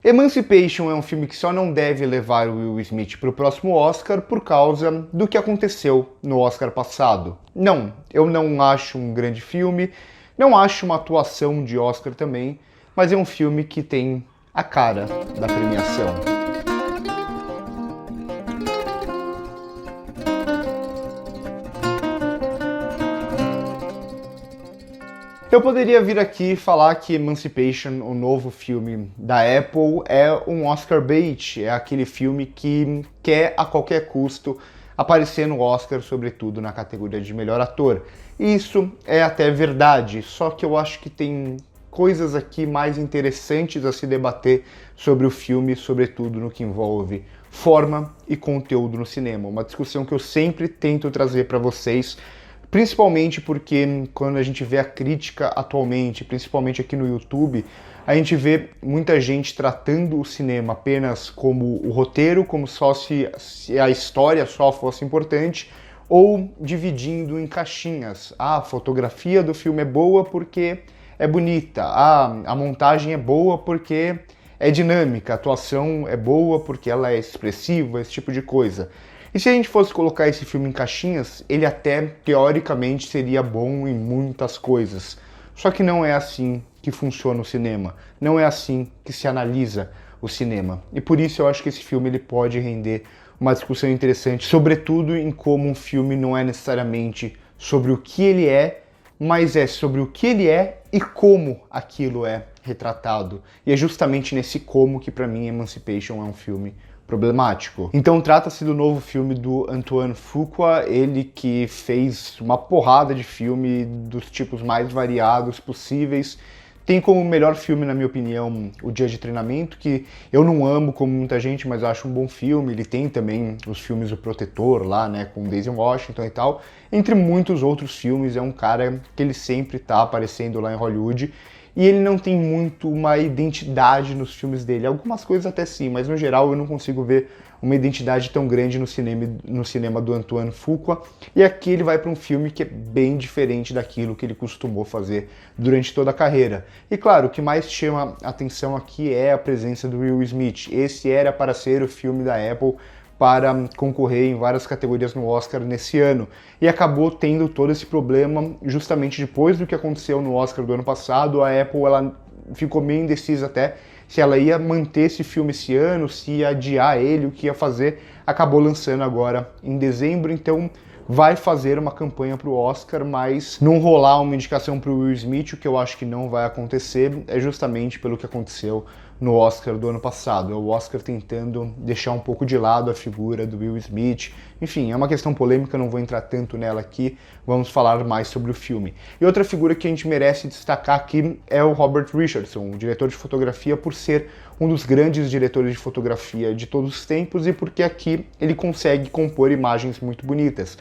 Emancipation é um filme que só não deve levar o Will Smith para o próximo Oscar por causa do que aconteceu no Oscar passado. Não, eu não acho um grande filme, não acho uma atuação de Oscar também, mas é um filme que tem a cara da premiação. Eu poderia vir aqui falar que Emancipation, o novo filme da Apple, é um Oscar bait, é aquele filme que quer a qualquer custo aparecer no Oscar, sobretudo na categoria de melhor ator. Isso é até verdade, só que eu acho que tem coisas aqui mais interessantes a se debater sobre o filme, sobretudo no que envolve forma e conteúdo no cinema. Uma discussão que eu sempre tento trazer para vocês, principalmente porque quando a gente vê a crítica atualmente, principalmente aqui no YouTube, a gente vê muita gente tratando o cinema apenas como o roteiro, como só se a história só fosse importante, ou dividindo em caixinhas. A fotografia do filme é boa porque é bonita, a montagem é boa porque é dinâmica, a atuação é boa porque ela é expressiva, esse tipo de coisa. E se a gente fosse colocar esse filme em caixinhas, ele até, teoricamente, seria bom em muitas coisas. Só que não é assim que funciona o cinema. Não é assim que se analisa o cinema. E por isso eu acho que esse filme ele pode render uma discussão interessante, sobretudo em como um filme não é necessariamente sobre o que ele é, mas é sobre o que ele é e como aquilo é retratado. E é justamente nesse como que, para mim, Emancipation é um filme problemático. Então trata-se do novo filme do Antoine Fuqua, ele que fez uma porrada de filme dos tipos mais variados possíveis. Tem como melhor filme, na minha opinião, O Dia de Treinamento, que eu não amo como muita gente, mas acho um bom filme. Ele tem também os filmes O Protetor lá, né, com Daisy Washington e tal. Entre muitos outros filmes, é um cara que ele sempre tá aparecendo lá em Hollywood. E ele não tem muito uma identidade nos filmes dele. Algumas coisas até sim, mas no geral eu não consigo ver uma identidade tão grande no cinema do Antoine Fuqua. E aqui ele vai para um filme que é bem diferente daquilo que ele costumou fazer durante toda a carreira. E claro, o que mais chama atenção aqui é a presença do Will Smith. Esse era para ser o filme da Apple para concorrer em várias categorias no Oscar nesse ano. E acabou tendo todo esse problema justamente depois do que aconteceu no Oscar do ano passado. A Apple ela ficou meio indecisa até se ela ia manter esse filme esse ano, se ia adiar ele, o que ia fazer. Acabou lançando agora em dezembro, então vai fazer uma campanha para o Oscar, mas não rolar uma indicação para o Will Smith, o que eu acho que não vai acontecer, é justamente pelo que aconteceu no Oscar do ano passado. É o Oscar tentando deixar um pouco de lado a figura do Will Smith. Enfim, é uma questão polêmica, não vou entrar tanto nela aqui, vamos falar mais sobre o filme. E outra figura que a gente merece destacar aqui é o Robert Richardson, o diretor de fotografia, por ser um dos grandes diretores de fotografia de todos os tempos e porque aqui ele consegue compor imagens muito bonitas.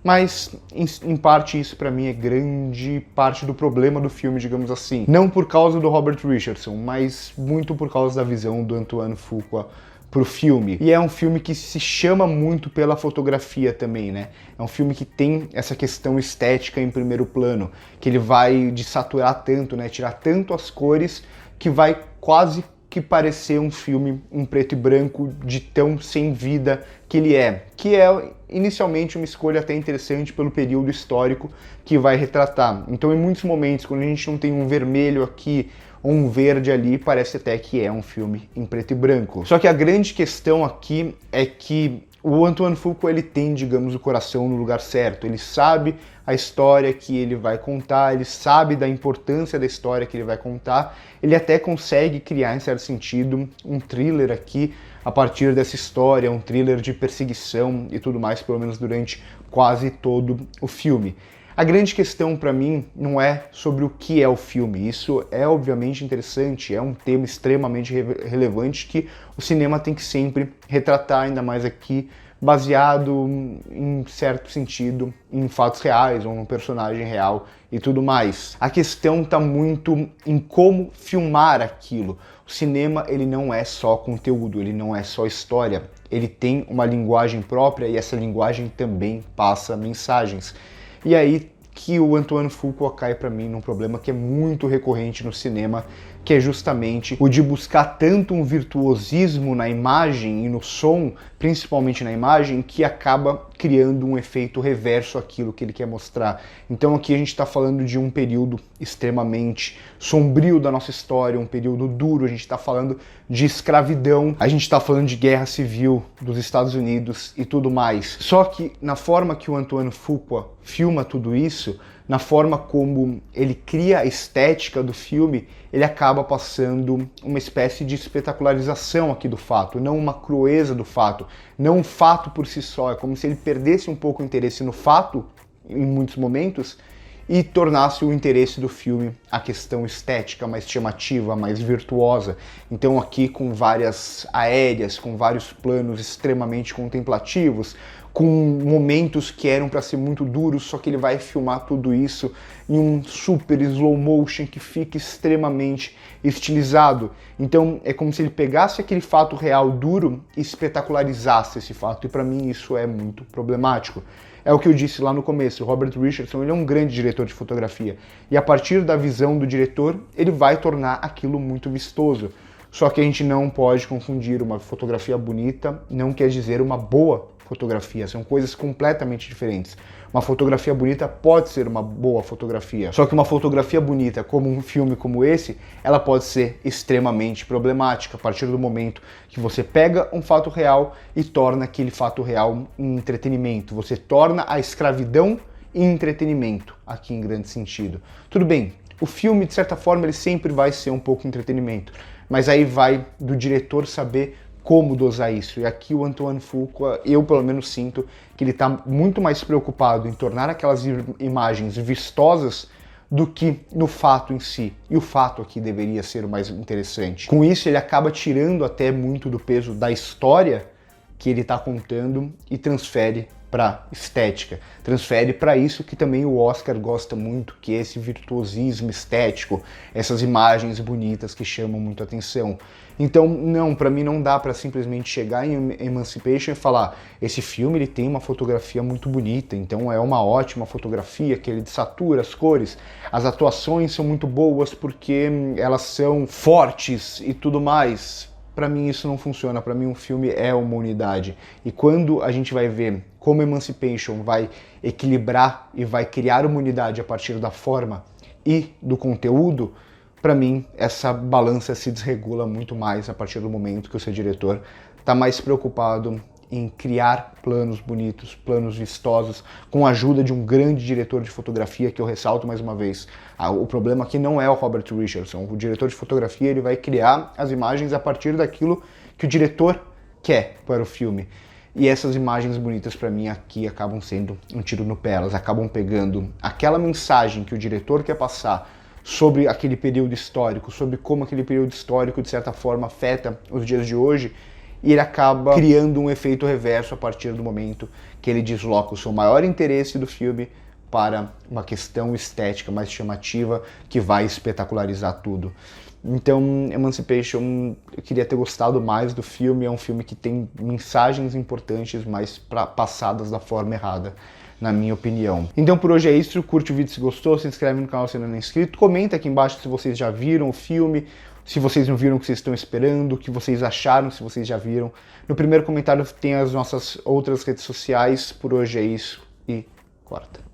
Mas, em parte, isso pra mim é grande parte do problema do filme, digamos assim. Não por causa do Robert Richardson, mas muito por causa da visão do Antoine Fuqua pro filme. E é um filme que se chama muito pela fotografia também, né? É um filme que tem essa questão estética em primeiro plano, que ele vai desaturar tanto, né? Tirar tanto as cores, que vai quase que parecer um filme em preto e branco de tão sem vida que ele é. Que é inicialmente uma escolha até interessante pelo período histórico que vai retratar. Então em muitos momentos, quando a gente não tem um vermelho aqui ou um verde ali, parece até que é um filme em preto e branco. Só que a grande questão aqui é que o Antoine Fuqua ele tem, digamos, o coração no lugar certo. Ele sabe a história que ele vai contar, ele sabe da importância da história que ele vai contar. Ele até consegue criar, em certo sentido, um thriller aqui a partir dessa história, um thriller de perseguição e tudo mais, pelo menos durante quase todo o filme. A grande questão para mim não é sobre o que é o filme. Isso é obviamente interessante, é um tema extremamente relevante que o cinema tem que sempre retratar, ainda mais aqui, baseado em certo sentido em fatos reais ou num personagem real e tudo mais. A questão está muito em como filmar aquilo. O cinema ele não é só conteúdo, ele não é só história. Ele tem uma linguagem própria e essa linguagem também passa mensagens. E aí que o Antoine Fuqua cai para mim num problema que é muito recorrente no cinema, que é justamente o de buscar tanto um virtuosismo na imagem e no som, principalmente na imagem, que acaba criando um efeito reverso àquilo que ele quer mostrar. Então aqui a gente está falando de um período extremamente sombrio da nossa história, um período duro, a gente está falando de escravidão, a gente está falando de guerra civil dos Estados Unidos e tudo mais. Só que na forma que o Antoine Fuqua filma tudo isso, na forma como ele cria a estética do filme, ele acaba passando uma espécie de espetacularização aqui do fato, não uma crueza do fato, não um fato por si só. É como se ele perdesse um pouco o interesse no fato, em muitos momentos, e tornasse o interesse do filme a questão estética mais chamativa, mais virtuosa. Então aqui com várias aéreas, com vários planos extremamente contemplativos, com momentos que eram para ser muito duros, só que ele vai filmar tudo isso em um super slow motion que fica extremamente estilizado. Então é como se ele pegasse aquele fato real duro e espetacularizasse esse fato, e para mim isso é muito problemático. É o que eu disse lá no começo, o Robert Richardson ele é um grande diretor de fotografia, e a partir da visão do diretor, ele vai tornar aquilo muito vistoso. Só que a gente não pode confundir uma fotografia bonita, não quer dizer uma boa fotografia, são coisas completamente diferentes. Uma fotografia bonita pode ser uma boa fotografia, só que uma fotografia bonita, como um filme como esse, ela pode ser extremamente problemática a partir do momento que você pega um fato real e torna aquele fato real em entretenimento. Você torna a escravidão em entretenimento, aqui em grande sentido. Tudo bem, o filme, de certa forma, ele sempre vai ser um pouco entretenimento, mas aí vai do diretor saber como dosar isso. E aqui o Antoine Fuqua, eu pelo menos sinto que ele está muito mais preocupado em tornar aquelas imagens vistosas do que no fato em si. E o fato aqui deveria ser o mais interessante. Com isso ele acaba tirando até muito do peso da história que ele está contando e transfere para estética, transfere para isso que também o Oscar gosta muito, que é esse virtuosismo estético, essas imagens bonitas que chamam muito atenção. Então, não, para mim não dá para simplesmente chegar em Emancipation e falar, esse filme ele tem uma fotografia muito bonita, então é uma ótima fotografia, que ele satura as cores, as atuações são muito boas porque elas são fortes e tudo mais. Para mim isso não funciona, para mim um filme é uma unidade. E quando a gente vai ver como Emancipation vai equilibrar e vai criar uma unidade a partir da forma e do conteúdo, para mim essa balança se desregula muito mais a partir do momento que o seu diretor está mais preocupado em criar planos bonitos, planos vistosos, com a ajuda de um grande diretor de fotografia, que eu ressalto mais uma vez. O problema aqui não é o Robert Richardson. O diretor de fotografia ele vai criar as imagens a partir daquilo que o diretor quer para o filme. E essas imagens bonitas, para mim, aqui acabam sendo um tiro no pé. Elas acabam pegando aquela mensagem que o diretor quer passar sobre aquele período histórico, sobre como aquele período histórico, de certa forma, afeta os dias de hoje, e ele acaba criando um efeito reverso a partir do momento que ele desloca o seu maior interesse do filme para uma questão estética mais chamativa que vai espetacularizar tudo. Então, Emancipation, eu queria ter gostado mais do filme, é um filme que tem mensagens importantes, mas passadas da forma errada, na minha opinião. Então por hoje é isso, curte o vídeo se gostou, se inscreve no canal se ainda não é inscrito, comenta aqui embaixo se vocês já viram o filme, se vocês não viram o que vocês estão esperando, o que vocês acharam, se vocês já viram. No primeiro comentário tem as nossas outras redes sociais. Por hoje é isso e corta.